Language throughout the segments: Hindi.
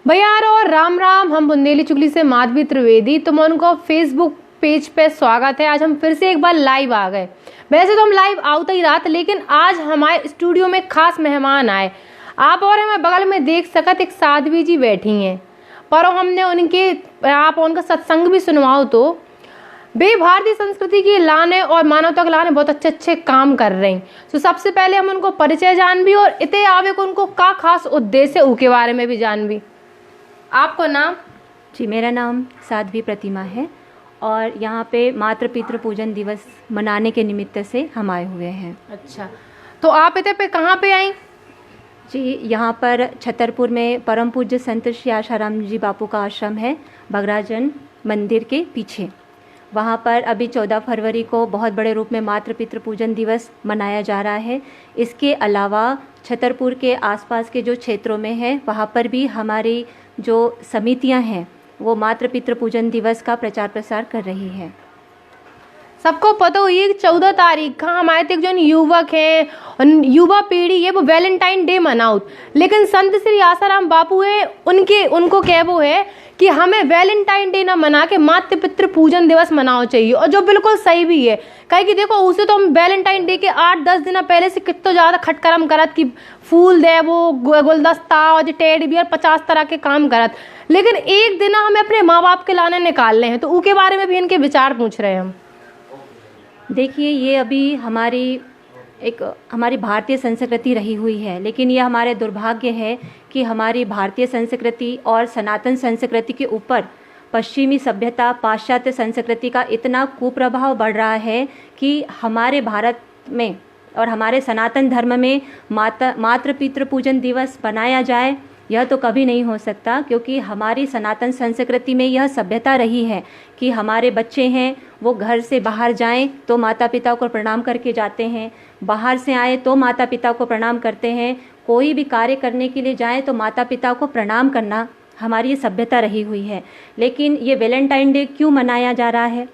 भैया और राम राम। हम बुंदेली चुगली से माधवी त्रिवेदी, तुम उनको फेसबुक पेज पे स्वागत है। आज हम फिर से एक बार लाइव आ गए। वैसे तो हम लाइव आते ही रात, लेकिन आज हमारे स्टूडियो में खास मेहमान आए। आप और हमें बगल में देख सकत एक साध्वी जी बैठी हैं, पर हमने उनके आप उनका सत्संग भी सुनवाओ तो वे भारतीय संस्कृति की लाने और मानवता के लाने बहुत अच्छे अच्छे काम कर रहे हैं। तो सबसे पहले हम उनको परिचय जान भी और इतने आवे को उनको का खास उद्देश्य उनके बारे में भी जान भी। आपको नाम? जी, मेरा नाम साध्वी प्रतिमा है और यहाँ पे मातृ पितृ पूजन दिवस मनाने के निमित्त से हम आए हुए हैं। अच्छा, तो आप इतने पे कहाँ पे आई? जी, यहाँ पर छतरपुर में परम पूज्य संत श्री आशाराम जी बापू का आश्रम है, भगराजन मंदिर के पीछे। वहाँ पर अभी 14 फरवरी को बहुत बड़े रूप में मातृ पितृ पूजन दिवस मनाया जा रहा है। इसके अलावा छतरपुर के आसपास के जो क्षेत्रों में है, वहाँ पर भी हमारी जो समितियाँ हैं वो मातृ पितृ पूजन दिवस का प्रचार प्रसार कर रही है। सबको पता हुई है कि 14 तारीख का हमारे तक जो युवक हैं, युवा पीढ़ी है, वो वैलेंटाइन डे मनाओ। लेकिन संत श्री आसाराम बापू है, उनको कहवो है कि हमें वैलेंटाइन डे ना मना के मातृ पितृ पूजन दिवस मनाओ चाहिए, और जो बिल्कुल सही भी है। कहे कि देखो, उसे तो हम वैलेंटाइन डे के 8-10 दिन पहले से कितना ज़्यादा खटकरम करत कि फूल दे, वो गुलदस्ता और टेडी बियर 50 तरह के काम करत। लेकिन एक दिन हमें अपने माँ बाप के लाने निकाल रहे हैं, तो उसके बारे में भी इनके विचार पूछ रहे हैं हम। देखिए, ये अभी हमारी भारतीय संस्कृति रही हुई है, लेकिन ये हमारे दुर्भाग्य है कि हमारी भारतीय संस्कृति और सनातन संस्कृति के ऊपर पश्चिमी सभ्यता, पाश्चात्य संस्कृति का इतना कुप्रभाव बढ़ रहा है कि हमारे भारत में और हमारे सनातन धर्म में मातृ पितृ पूजन दिवस मनाया जाए, यह तो कभी नहीं हो सकता। क्योंकि हमारी सनातन संस्कृति में यह सभ्यता रही है कि हमारे बच्चे हैं वो घर से बाहर जाएं तो माता पिता को प्रणाम करके जाते हैं, बाहर से आए तो माता पिता को प्रणाम करते हैं, कोई भी कार्य करने के लिए जाएं तो माता पिता को प्रणाम करना हमारी ये सभ्यता रही हुई है। लेकिन ये वैलेंटाइन डे क्यों मनाया जा रहा है?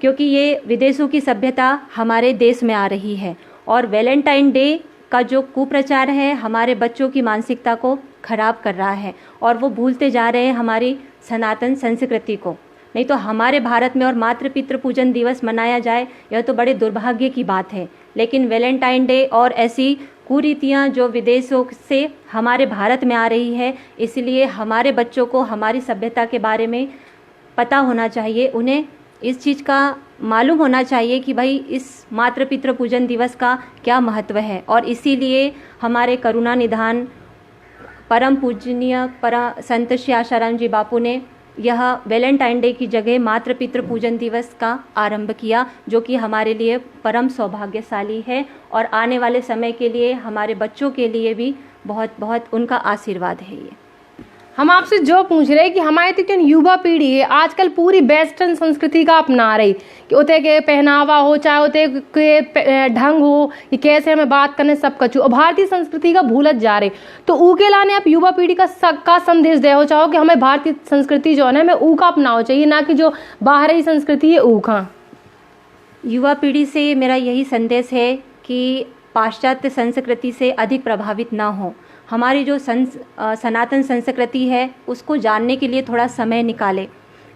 क्योंकि ये विदेशों की सभ्यता हमारे देश में आ रही है, और वैलेंटाइन डे का जो कुप्रचार है हमारे बच्चों की मानसिकता को खराब कर रहा है, और वो भूलते जा रहे हैं हमारी सनातन संस्कृति को। नहीं तो हमारे भारत में और मातृ पितृ पूजन दिवस मनाया जाए, यह तो बड़े दुर्भाग्य की बात है। लेकिन वैलेंटाइन डे और ऐसी कुरीतियाँ जो विदेशों से हमारे भारत में आ रही है, इसलिए हमारे बच्चों को हमारी सभ्यता के बारे में पता होना चाहिए। उन्हें इस चीज़ का मालूम होना चाहिए कि भाई इस मातृ पितृ पूजन दिवस का क्या महत्व है। और इसीलिए हमारे करुणा निधान परम पूजनीय संत श्री आशाराम जी बापू ने यह वैलेंटाइन डे की जगह मातृ पितृ पूजन दिवस का आरंभ किया, जो कि हमारे लिए परम सौभाग्यशाली है, और आने वाले समय के लिए हमारे बच्चों के लिए भी बहुत बहुत उनका आशीर्वाद है। ये हम आपसे जो पूछ रहे हैं कि हमारे तक युवा पीढ़ी है आजकल पूरी वेस्टर्न संस्कृति का अपना रही, कि उते के पहनावा हो, चाहे उते के ढंग हो, कि कैसे हमें बात करने सब कछु, और भारतीय संस्कृति का भूलत जा रहे। तो ऊके लाने आप युवा पीढ़ी का संदेश दे हो चाहो कि हमें भारतीय संस्कृति जो है ना, हमें ऊ का अपनाओ चाहिए, ना कि जो बाहरी संस्कृति है ऊ का। युवा पीढ़ी से मेरा यही संदेश है कि पाश्चात्य संस्कृति से अधिक प्रभावित ना हो। हमारी जो सनातन संस्कृति है उसको जानने के लिए थोड़ा समय निकालें,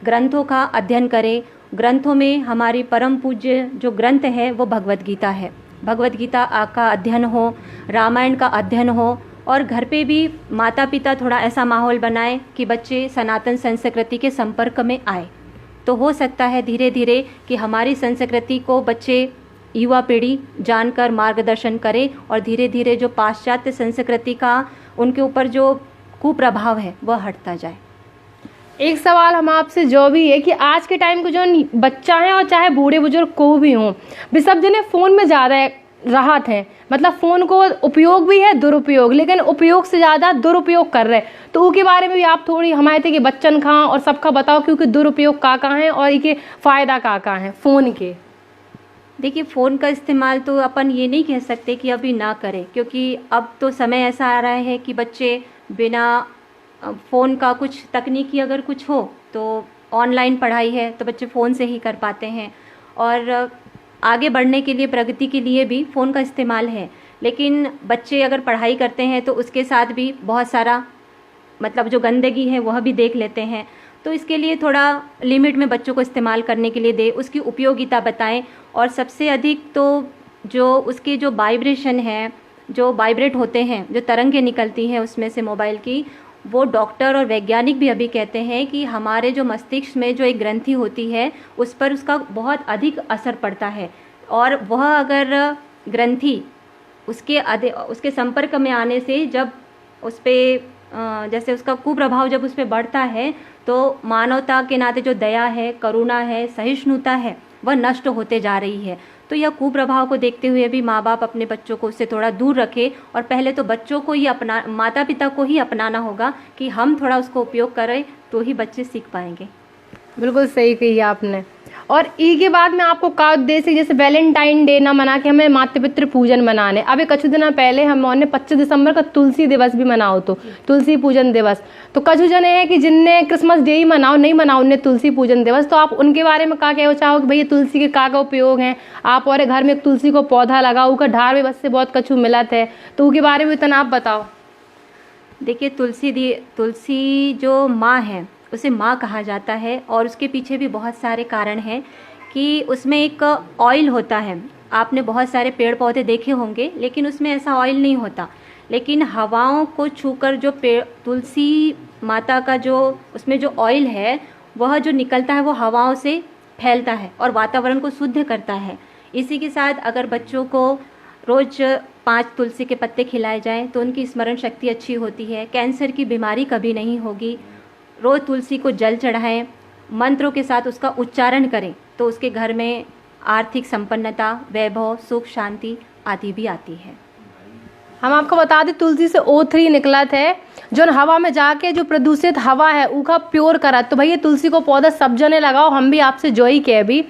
ग्रंथों का अध्ययन करें। ग्रंथों में हमारी परम पूज्य जो ग्रंथ है वो भगवत गीता है। भगवत गीता का अध्ययन हो, रामायण का अध्ययन हो, और घर पे भी माता पिता थोड़ा ऐसा माहौल बनाएं कि बच्चे सनातन संस्कृति के संपर्क में आए। तो हो सकता है धीरे धीरे कि हमारी संस्कृति को बच्चे, युवा पीढ़ी जानकर मार्गदर्शन करे, और धीरे धीरे जो पाश्चात्य संस्कृति का उनके ऊपर जो कुप्रभाव है वह हटता जाए। एक सवाल हम आपसे जो भी है कि आज के टाइम को जो बच्चा है और चाहे बूढ़े बुजुर्ग को भी हों, वे सब जने फ़ोन में ज़्यादा राहत हैं। मतलब फ़ोन को उपयोग भी है, दुरुपयोग, लेकिन उपयोग से ज़्यादा दुरुपयोग कर रहे हैं। तो उसके बारे में भी आप थोड़ी हमारे थे कि बच्चन खां और सबका बताओ, क्योंकि दुरुपयोग कहाँ है और इनके फ़ायदा कहाँ है फ़ोन के। देखिए, फ़ोन का इस्तेमाल तो अपन ये नहीं कह सकते कि अभी ना करें, क्योंकि अब तो समय ऐसा आ रहा है कि बच्चे बिना फ़ोन का कुछ तकनीकी अगर कुछ हो तो ऑनलाइन पढ़ाई है तो बच्चे फ़ोन से ही कर पाते हैं, और आगे बढ़ने के लिए, प्रगति के लिए भी फ़ोन का इस्तेमाल है। लेकिन बच्चे अगर पढ़ाई करते हैं तो उसके साथ भी बहुत सारा मतलब जो गंदगी है वह भी देख लेते हैं। तो इसके लिए थोड़ा लिमिट में बच्चों को इस्तेमाल करने के लिए दें, उसकी उपयोगिता बताएं। और सबसे अधिक तो जो उसके जो वाइब्रेशन है, जो वाइब्रेट होते हैं, जो तरंगें निकलती हैं उसमें से मोबाइल की, वो डॉक्टर और वैज्ञानिक भी अभी कहते हैं कि हमारे जो मस्तिष्क में जो एक ग्रंथि होती है उस पर उसका बहुत अधिक असर पड़ता है। और वह अगर ग्रंथि उसके संपर्क में आने से जब उस पर जैसे उसका कुप्रभाव जब उस पर बढ़ता है तो मानवता के नाते जो दया है, करुणा है, सहिष्णुता है, वह नष्ट होते जा रही है। तो यह कुप्रभाव को देखते हुए भी माँ बाप अपने बच्चों को उससे थोड़ा दूर रखें। और पहले तो बच्चों को ही माता पिता को ही अपनाना होगा कि हम थोड़ा उसको उपयोग करें तो ही बच्चे सीख पाएंगे। बिल्कुल सही कही आपने। और ई के बाद में आपको का उद्देश्य, जैसे वैलेंटाइन डे ना मना के हमें मातृ पितृ पूजन मनाने। अभी कुछ दिन पहले हमने 25 दिसंबर का तुलसी दिवस भी मनाओ, तो तुलसी पूजन दिवस। तो कुछ जने हैं कि जिनने क्रिसमस डे ही मनाओ, नहीं मनाओ उन्हें तुलसी पूजन दिवस। तो आप उनके बारे में क्या कहना चाहो कि भैया तुलसी के का उपयोग है? आप और घर में एक तुलसी को पौधा लगाओ, का ढार में बस से बहुत कछु मिलत है, तो उसके बारे में इतना आप बताओ। देखिए, तुलसी जो माँ है उसे माँ कहा जाता है और उसके पीछे भी बहुत सारे कारण हैं कि उसमें एक ऑयल होता है। आपने बहुत सारे पेड़ पौधे देखे होंगे लेकिन उसमें ऐसा ऑयल नहीं होता, लेकिन हवाओं को छूकर जो तुलसी माता का जो उसमें जो ऑयल है वह जो निकलता है वो हवाओं से फैलता है और वातावरण को शुद्ध करता है। इसी के साथ अगर बच्चों को रोज़ 5 तुलसी के पत्ते खिलाए जाएं तो उनकी स्मरण शक्ति अच्छी होती है, कैंसर की बीमारी कभी नहीं होगी। रोज़ तुलसी को जल चढ़ाएं, मंत्रों के साथ उसका उच्चारण करें तो उसके घर में आर्थिक संपन्नता, वैभव, सुख, शांति आदि भी आती है। हम आपको बता दें तुलसी से O3 निकलत है, जो हवा में जाके जो प्रदूषित हवा है उका प्योर करत। तो भैया तुलसी को पौधा सब जने लगाओ, हम भी आपसे जो ही कह भी।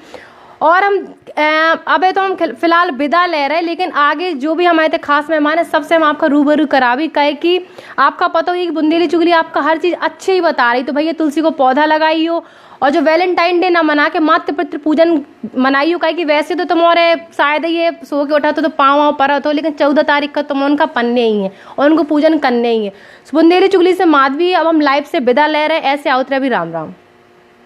और हम अबे तो हम फिलहाल विदा ले रहे हैं, लेकिन आगे जो भी हमारे खास मेहमान है सबसे हम आपका रूबरू करावी, कहे कि आपका पता हो कि बुंदेली चुगली आपका हर चीज़ अच्छी ही बता रही। तो भैया तुलसी को पौधा लगाइयो और जो वैलेंटाइन डे ना मना के मातृ पितृ पूजन मनाइयो, कहे कि वैसे तो तुम्हारे शायद ये सो के उठा तो पाँव वाँव परत हो, लेकिन 14 तारीख का तुम उनका पन्ने ही है और उनको पूजन करने ही है। बुंदेली चुगली से माधवी, अब हम लाइव से विदा ले रहे हैं। ऐसे आउत रहे भी। राम राम।